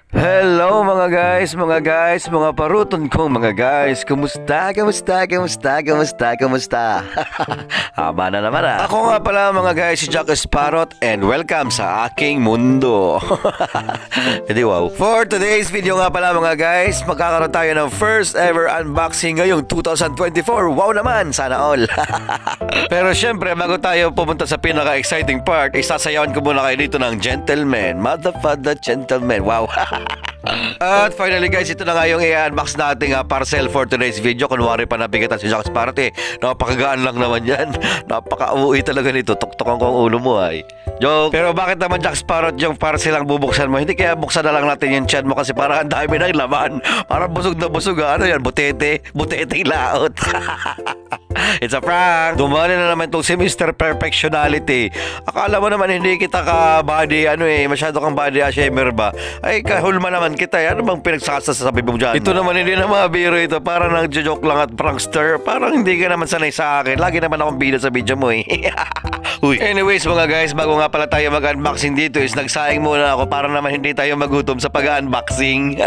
Hello mga guys, mga paruton kong mga guys. Kumusta? Haba na naman ah. Ako nga pala mga guys, si Jack Sparrow and welcome sa aking mundo. Hindi wow. For today's video nga pala mga guys, magkakaroon tayo ng first ever unboxing ngayong 2024. Wow naman, sana all. Pero syempre, bago tayo pumunta sa pinaka-exciting part, isasayawan ko muna kayo dito ng Gentleman. Motherfucker Gentleman. Wow. At finally guys, ito na nga yung i-unbox nating parcel for today's video. Kunwari pa nabigatan si Jack Sparrow napakagaan lang naman yan. Napaka-uwi talaga nito. Tuktukan ko ang ulo mo ay. Joke. Pero bakit naman Jack Sparrow yung parcel ang bubuksan mo? Hindi kaya buksan na lang natin yung chan mo kasi parang ang dami ng laman. Parang busog na busog. Ano yan? Butete laot. It's a prank. Dumali na naman itong si Mr. Perfectionality. Akala mo naman hindi kita ka-body, masyado kang body ashamer ba? Ay, kahulma naman kita. Ano bang pinagsasasabi mo dyan? Ito naman hindi na mga biro ito. Parang nag-joke lang at prankster. Parang hindi ka naman sanay sa akin. Lagi naman akong bida sa video mo eh. Uy. Anyways mga guys, bago nga pala tayo mag-unboxing dito is nagsaing muna ako para naman hindi tayo magutom sa pag-unboxing.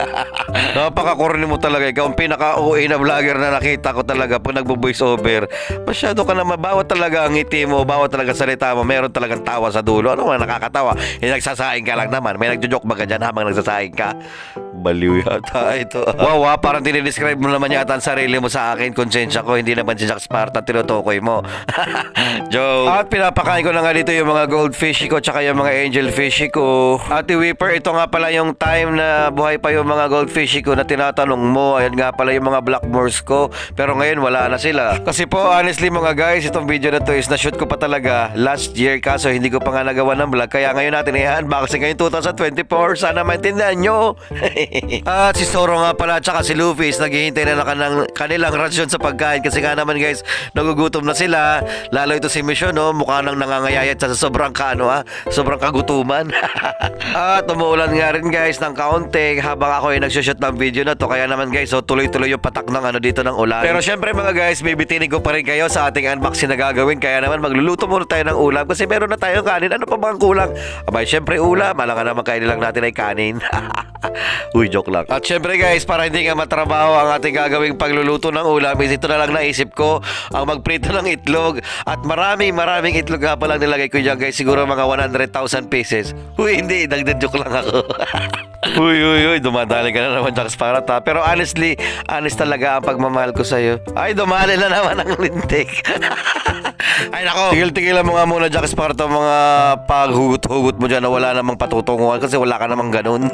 Napakakorny mo talaga. Ikaw ang pinaka-OA na vlogger na nakita ko talaga pag nagbo-voice over. Masyado ka naman, bawat talaga ang ngiti mo, bawat talaga salita mo, meron talagang tawa sa dulo. Ano man nakakatawa? Nagsasaing ka lang naman. May nagjo-joke ba ka dyan habang nagsasaing ka? Baliw yata ito. Wow, parang dinidescribe mo naman yata ang sarili mo sa akin. Konsensya ko, hindi naman si Jack Sparrow tinutukoy mo. Joke. At pinapakain ko na nga dito yung mga goldfish ko tsaka yung mga angelfish ko. Ate Whipper, ito nga pala yung time na buhay pa yung mga goldfish ko na tinatanong mo. Ayan nga pala yung mga blackmores ko. Pero ngayon wala na sila. Kasi po, honestly mga guys, itong video na to is na-shoot ko pa talaga last year. Kaso hindi ko pa nga nagawa ng vlog. Kaya ngayon natin i-unboxing ngayon 2024. Sana maintindihan nyo. At si Zoro nga pala tsaka si Luffy is naghihintay na ng kanilang rasyon sa pagkain kasi nga naman guys, nagugutom na sila. Lalo ito si Mission, no? Mukha nang nangangayayat sa sobrang sobrang kagutuman. At umuulan nga rin guys ng kaunti habang ako ay nagsushoot ng video na to. Kaya naman guys, tuloy-tuloy yung patak ng dito ng ulan. Pero syempre mga guys, bibitinin ko pa rin kayo sa ating unboxing na gagawin. Kaya naman magluluto muna tayo ng ulam kasi meron na tayong kanin. Ano pa bang kulang? Abay, syempre ulam. Alam ka naman kainin lang natin ay kanin. Uy, joke lang. At syempre guys, para hindi nga matrabaho ang ating gagawing pagluluto ng ulam, is ito na lang naisip ko, ang magprito ng itlog. At maraming itlog nga palang nilagay ko dyan guys. Siguro mga 100,000 pieces. Uy, hindi. Dagdag joke lang ako. Uy, dumadali ka na naman Jack Sparrow ta. Pero honest talaga ang pagmamahal ko sa'yo. Ay, dumali na naman ang lintik. Ay nako, tigil-tigilan mo nga muna Jack Sparrow mga paghugot-hugot mo dyan na wala namang patutunguhan kasi wala ka namang ganun.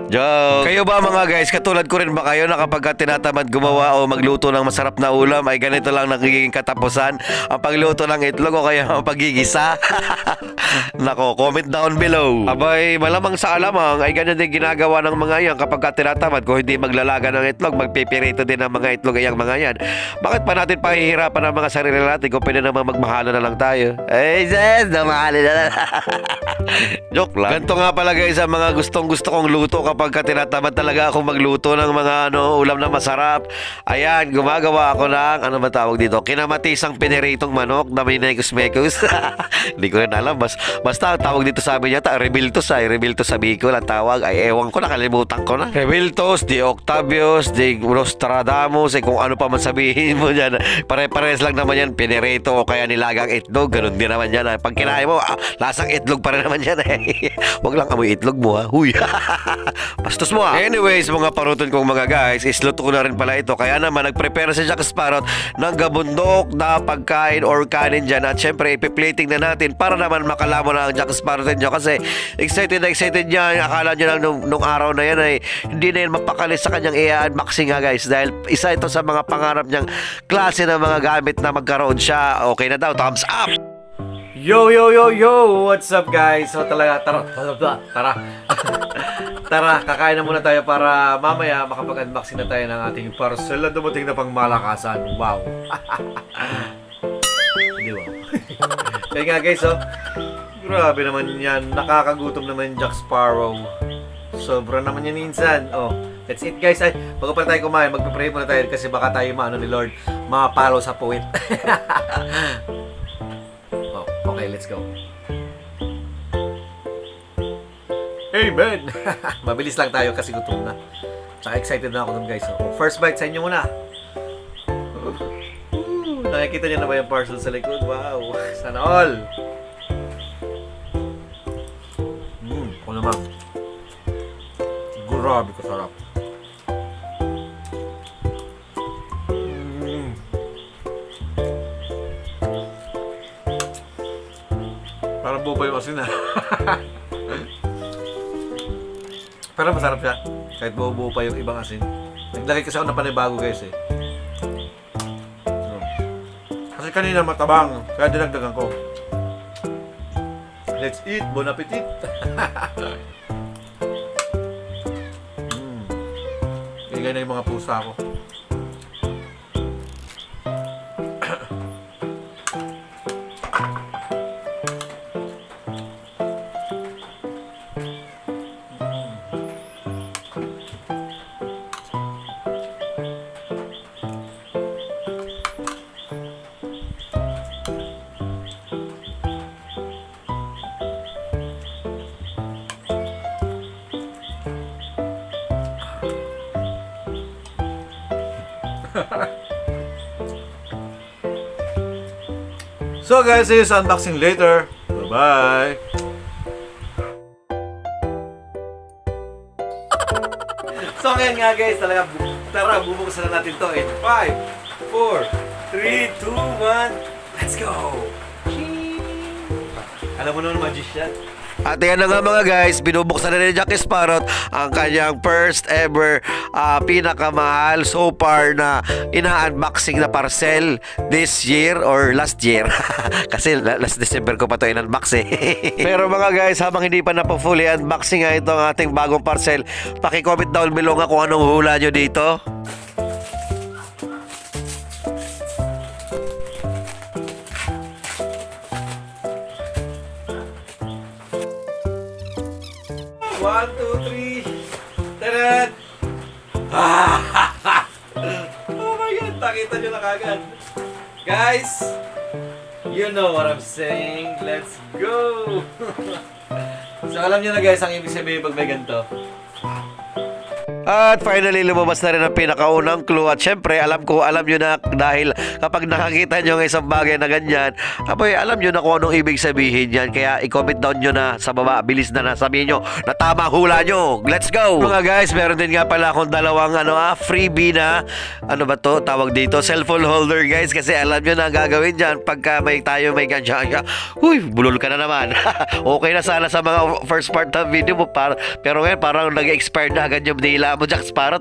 Joke. Kayo ba mga guys, katulad ko rin ba kayo na kapag tinatamad gumawa o magluto ng masarap na ulam ay ganito lang nagiging katapusan ang pagluto ng itlog o kaya ang pagigisa? Nako, comment down below. Abay, malamang sa alamang ay ganyan din ginagawa ng mga yan kapag tinatamad. Kung hindi maglalaga ng itlog, magpipirito din ng mga itlog ay ang mga yan. Bakit pa natin pahihirapan ang mga sarili natin kung pwede naman magmahala na lang tayo? Eh, sis, namahali na lang. Joke lang. Ganito nga pala guys ang mga gusto kong luto kapag tinatamad talaga akong magluto ng mga ulam na masarap. Ayan, gumagawa ako ng ano ba tawag dito? Kinamatisang piniritong manok na may mekus. Hindi ko rin alam. Basta tawag dito sa amin yata, Rebiltos sa Bicol ang tawag. Ay, ewan ko, nakalimutan ko na. Rebiltos, di Octavios, di Nostradamus, kung ano pa man sabihin mo dyan. Pare-pares lang naman yan, pinirito o kaya nilagang itlog. Ganun din naman yan. Pag kinain mo, lasang itlog pa rin naman yan. Huwag lang amoy itlog mo ha. Huy. Bastos mo ha. Anyways, mga paruton kong mga guys, isluto ko na rin pala ito. Kaya naman, nagprepare si Jack Sparrow ng gabundok na pagkain or kanin dyan. At syempre, ipiplating na natin para naman makalamo na ang Jack Sparrow nyo. Kasi excited yan. Akala nyo lang nung araw na yan ay hindi na yan mapakali sa kanyang i-unboxing ha guys. Dahil isa ito sa mga pangarap niyang klase ng mga gamit na magkaroon siya. Okay na daw, thumbs up! Yo! What's up guys? So talaga, tara, kakain na muna tayo para mamaya makapag-unboxing na tayo ng ating parcel na dumating na pangmalakasan. Wow! Hindi wow. Kaya nga guys, grabe naman yan. Nakakagutom naman Jack Sparrow. Sobra naman yan minsan. That's it guys. Bago pa tayo kumain, magpipray muna tayo kasi baka tayo ni Lord mapalo sa puwit. Okay, let's go. Amen! Mabilis lang tayo kasi gutom na. Tsaka excited na ako nun guys. So, first bite sa inyo muna. Nakikita niyo na ba yung parcel sa likod? Wow! Sana all! Ako naman. Grabe kasarap. Parang buo yung asin Pero masarap siya. Kahit buo pa yung ibang asin. Naglagay kasi ako ng panibago guys eh. So, kasi kanina matabang. Kaya dinagdagan ko. Let's eat. Bon appetit. Ingay na yung mga pusa ko. So guys, see you sa unboxing later. Bye-bye. So ngayon nga guys, talaga tara bubuksan na natin to in 5, 4, 3, 2, 1. Let's go. Alam mo naman magician. At yan na nga mga guys, binubuksan na ni Jack Sparrow ang kanyang first ever pinakamahal so far na ina-unboxing na parcel this year or last year. Kasi last December ko pa ito in-unbox eh. Pero mga guys, habang hindi pa na po fully unboxing nga itong ating bagong parcel, paki-comment down below nga kung anong hula nyo dito. One, two, three. Taran! Oh my God, nakita nyo na kagad. Guys, you know what I'm saying. Let's go! So alam nyo na guys, ang ibig sabihin pag may ganito. At finally, lumabas na rin ang pinakaunang clue. At syempre, alam nyo na dahil kapag nakakita nyo ng isang bagay na ganyan, apoy, alam nyo na kung anong ibig sabihin yan. Kaya i-comment down nyo na sa baba. Bilis na sabihin nyo na tama hula nyo. Let's go! Mga guys, meron din nga pala akong dalawang freebie na, ano ba to? Tawag dito, cellphone holder guys. Kasi alam nyo na ang gagawin dyan pagka may ganyan. Uy, bulol ka na naman. Okay na sana sa mga first part ng video mo. Pero ngayon, parang nag-expire na agad yung dila mo, Jack Sparrow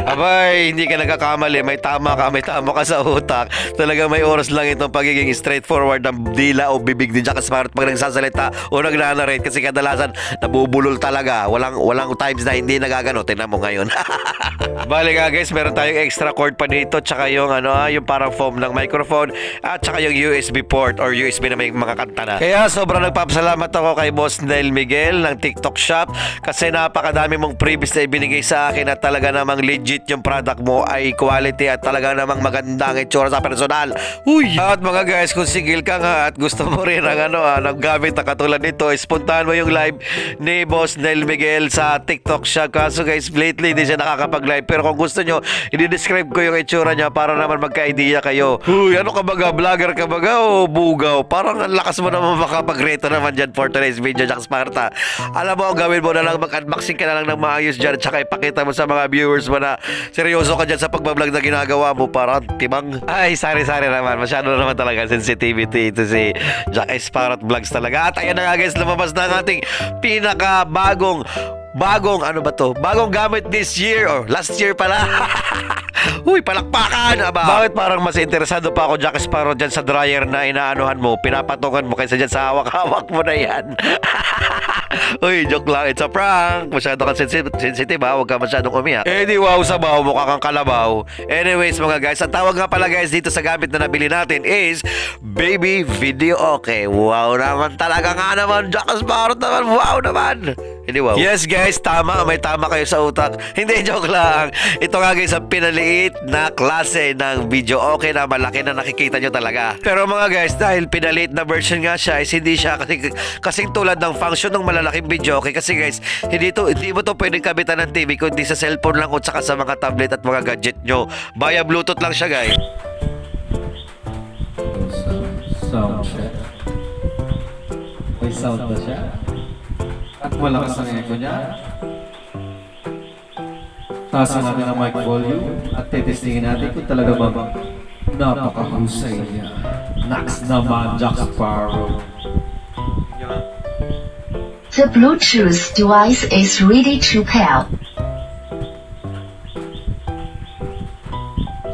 Abay, hindi ka nagkakamali. May tama ka sa utak. Talaga may oras lang itong pagiging straightforward ng dila o bibig ni Jack Sparrow pag nagsasalita o nagnanarate. Kasi kadalasan nabubulol talaga. Walang times na hindi nagagano. Tingnan mo ngayon. Bali nga guys, meron tayong extra cord pa dito. Tsaka yung yung parang foam ng microphone. At tsaka yung USB port or USB na may mga kanta na. Kaya sobrang nagpapasalamat ako kay Boss Nel Miguel ng TikTok Shop. Kasi napakadami mong previous na ibinigay sa akin at talaga namang legit yung product mo ay quality at talaga namang magandang itsura sa personal. Uy! At mga guys, kung sigil ka nga at gusto mo rin ng ng gamit na katulad nito, ispuntahan mo yung live ni Boss Nel Miguel sa TikTok siya. Kaso guys, lately hindi siya nakakapag-live. Pero kung gusto nyo, i-describe ko yung itsura niya para naman magka-idea kayo. Uy, ano ka baga? Vlogger ka baga o bugaw? Parang ang lakas mo naman makapag-reto naman dyan for today's video, Jack Sparta. Alam mo, gawin mo na lang, mag-unboxing ka na lang ng maayos dyan, tsaka ipakita mo sa mga viewers mo na seryoso ka dyan sa pagbablog na ginagawa mo. Parang timang, ay sorry naman, masyado naman talaga sensitivity ito si Jack Sparrow Vlogs talaga. At ayan na nga guys, lumabas na ang ating pinakabagong ano ba to? Bagong gamit this year or last year pala. Uy, palakpakan! Bakit parang mas interesado pa ako, Jack Sparrow, dyan sa dryer na inaanuhan mo, pinapatungan mo kaysa dyan sa hawak-hawak mo na yan. Uy, joke lang. It's a prank. Masyado kang sensitive ha. Huwag ka masyadong umiyak. Eh di wow, sabaw. Mukha kang kalabaw. Anyways mga guys, ang tawag nga pala guys dito sa gamit na nabili natin is Baby Video Okay. Wow naman talaga nga naman. Jack Sparrow naman. Wow naman. Hindi wow. Yes guys, tama. May tama kayo sa utak. Hindi, joke lang. Ito nga guys, ang pinaliit na klase ng video okay na malaki na nakikita nyo talaga. Pero mga guys, dahil pinaliit na version nga siya, is hindi siya kasing tulad ng function ng malalaki malalaking video. Okay, kasi guys, hindi mo to pwedeng kabitan ng TV kundi sa cellphone lang o saka sa mga tablet at mga gadget nyo. Via Bluetooth lang siya, guys. Sound check. May sound na siya. At malakas ang echo niya. Taasan natin ang mic volume at tetestingin natin kung talaga ba napakahusay niya. Next naman, Jack Sparrow. The Bluetooth device is ready to pair.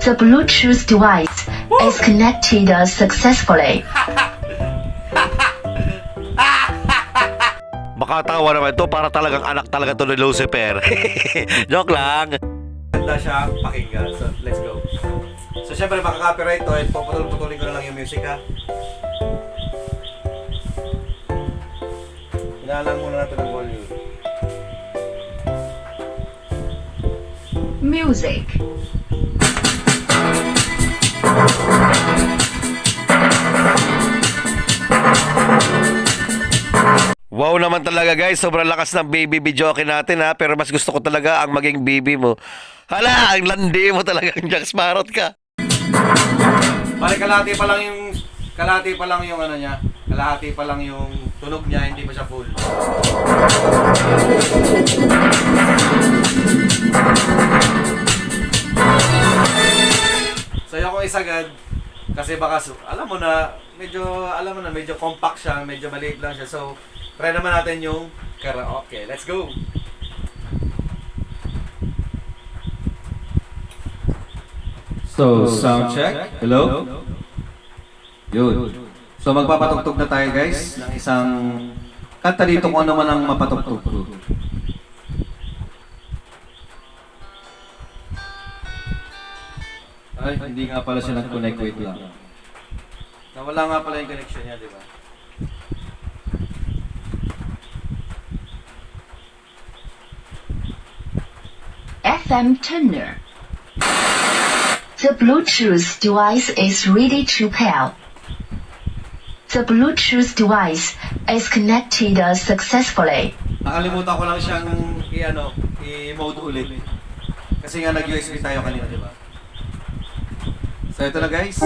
The Bluetooth device is connected successfully. Makatawa naman to, para talagang anak talaga to ni Lucifer. Joke lang. Ganda siya pakinggan. So, let's go. So, syempre, makaka-copyright to. And puputol-putulin ko na lang yung music, ha? Inalang muna natin ang volume. Music. Wow naman talaga guys, sobrang lakas ng baby videoke natin ha. Pero mas gusto ko talaga ang maging baby mo. Hala, ang landi mo talaga, Jack Sparrow ka. Bale, kalahati pa lang yung ano niya. Kalahati pa lang yung tunog niya, hindi pa siya full. So, yung ko isagad, kasi baka, alam mo na, medyo compact siya, medyo maliit lang siya. So, try naman natin yung karaoke. Let's go! So, sound check. Hello? Yun. So, magpapatugtog na tayo guys ng isang kanta dito kung ano man ang mapatugtog. Ay, hindi nga pala siya nag-connect. Wait lang. Nawala nga pala yung connection niya, di ba? FM tuner. The Bluetooth device is ready to pair. The Bluetooth device is connected successfully. Nakalimutan ko lang siyang i-mode ulit. Kasi nga nag-USB tayo kanina, di ba? So ito na guys.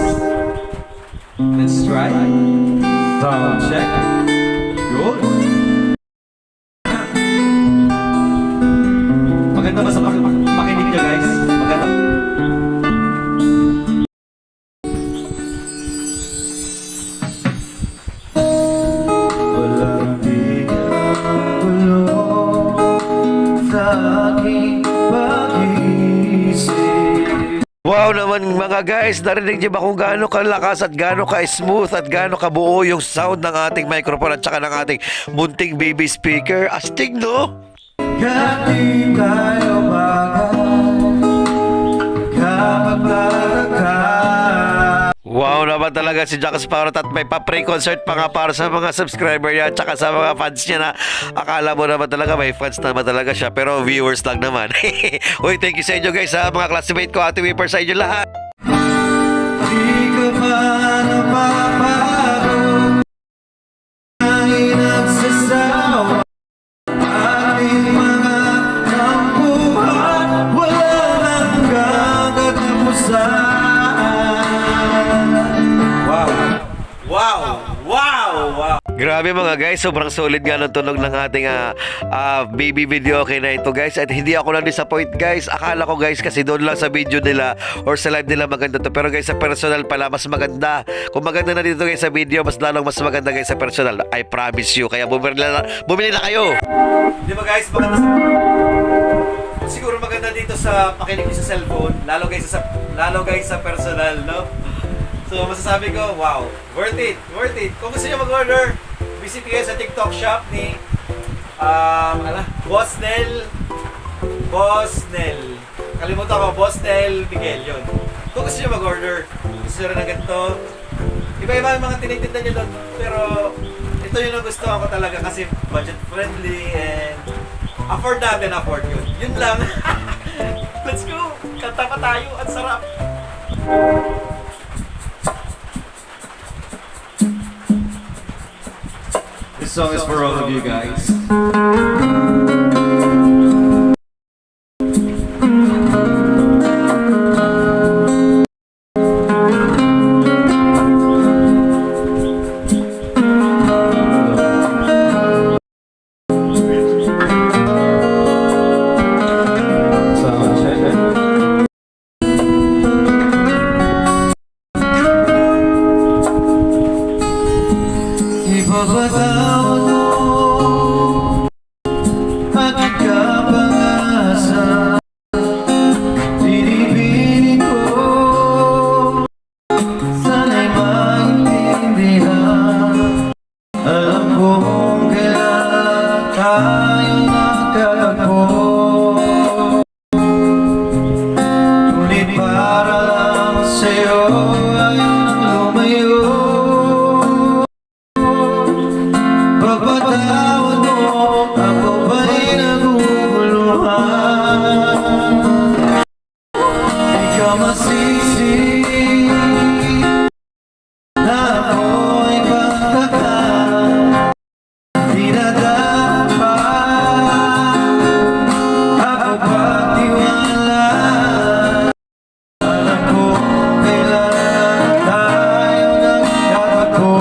Let's try. Sound check. Good. Maganda ba sa makinig niya guys? Maganda. Walang tulong sa aking pag-iisip. Wow naman mga guys, narinig niyo ba kung gaano kalakas at gaano ka-smooth at gaano kabuo yung sound ng ating microphone at saka ng ating munting baby speaker? Astig, no? Kahit tayo Wow naman talaga si Jack Sparrow at may pa-pre-concert pa nga para sa mga subscriber niya at saka sa mga fans niya na akala mo naman talaga may fans naman talaga siya pero viewers lang naman. Uy, thank you sa inyo guys ha, mga classmate ko, Ate Weeper, sa inyo lahat. Di ka man napapago, ay nagsasawa, ating mga tampuhan, walang katapusan. Wow! Grabe mga guys, sobrang solid nga ng tunog ng ating baby video okay na ito guys. At hindi ako na-disappoint guys. Akala ko guys kasi doon lang sa video nila or sa live nila maganda to. Pero guys sa personal pala mas maganda. Kung maganda na dito guys sa video, mas lalong mas maganda guys sa personal. I promise you. Kaya bumili na kayo. Di ba guys, maganda siguro maganda dito sa pakinig sa cellphone, lalo guys sa personal, no? So masasabi ko, wow, worth it. Kung gusto niyo mag-order, visit kayo sa TikTok shop ni Boss Nel. Kalimutan ko, Boss Nel Miguel, yun. Kung gusto niyo mag-order, gusto niyo rin ng ganito, iba-iba yung mga tinitinda niyo doon, pero ito yung nagustuhan ko talaga kasi budget friendly and afford yun. Yun lang. Let's go! Kanta pa tayo, ang sarap! This song is for all of you guys. Sound check. Ipapatawad mo aking kapangasa. Binibining ko, sana'y maintindihan. Alam kong kailan tayo nagtatagpo. Ngunit para lang sa'yo ayong lumayo. Pagpatawad mo, ako ba'y naguguluhan? Di ka masisi na ako'y pagtaka. Di na dapat ako pagtiwala. Alam ko kailan tayo nagtatagpo.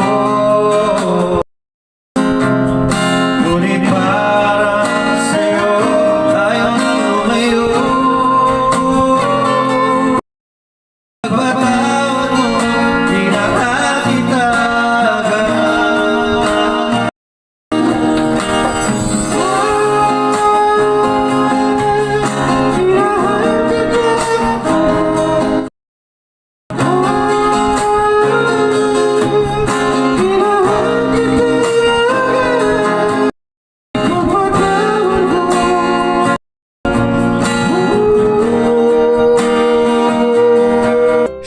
Ngunit parang sa'yo ayaw nang lumayo. Pagpatawad mo, di na kita agad.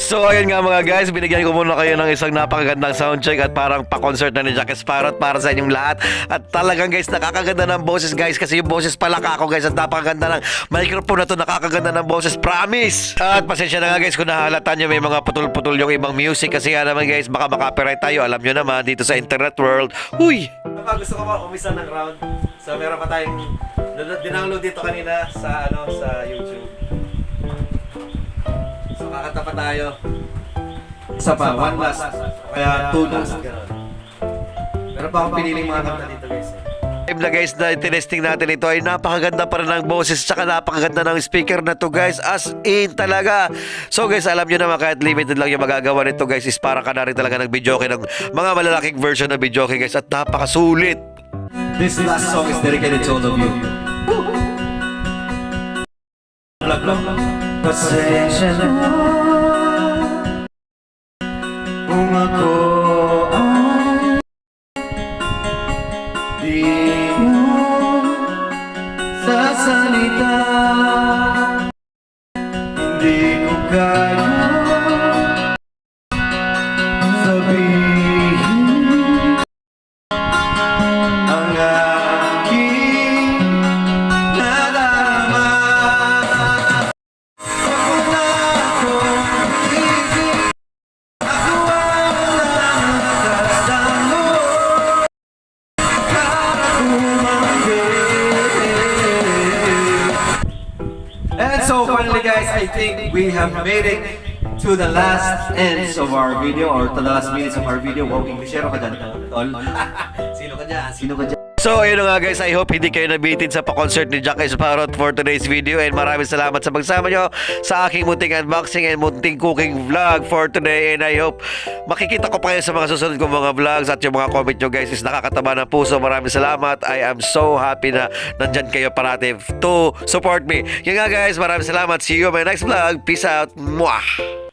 So ayun nga mga guys, binigyan ko muna kayo ng isang napakagandang soundcheck at parang pa-concert na ni Jack Sparrow para sa inyong lahat. At talagang guys, nakakaganda ng boses guys, kasi yung boses pala ako guys, at napakaganda ng microphone na to, nakakaganda ng boses, promise. At pasensya na nga guys kung nahalata nyo may mga putol-putol yung ibang music, kasi nga naman guys, baka makapiright tayo, alam nyo naman dito sa internet world. Uy! Gusto ko pa umisa ng round. So meron pa tayong dinownload dito kanina sa sa YouTube. So kakanta pa tayo. Isa pa, So, one last. Kaya two last. Ganun. Meron pa akong piniling mga kanta dito guys. Time na guys na tinesting natin ito ay napakaganda pa rin ng boses, tsaka napakaganda ng speaker na to guys, as in talaga. So guys, alam nyo naman kahit limited lang yung magagawa nito guys, is para ka na rin talaga ng videoke, ng mga malalaking version ng videoke guys, at napakasulit. This last song is dedicated to all of you. Pasensya na kung ako ay di na sasalita. Hindi ko kaya sabihin ang aking nadarama. Ako na ako, isip, ako ang nakastamo para And so finally guys, I think we have made it to the last ends of our video, or to the last minutes of our video. Wow, Englishero ka dyan, tol. Sino ka dyan? Sino ka dyan? So ayun na nga guys, I hope hindi kayo nabitin sa pa-concert ni Jack Sparrow for today's video, and maraming salamat sa pagsama nyo sa aking munting unboxing and munting cooking vlog for today, and I hope makikita ko pa kayo sa mga susunod kong mga vlogs, at yung mga comment nyo guys is nakakataba ng puso. Maraming salamat. I am so happy na nandyan kayo parati to support me. Yun nga guys, maraming salamat. See you on my next vlog. Peace out. Mwah!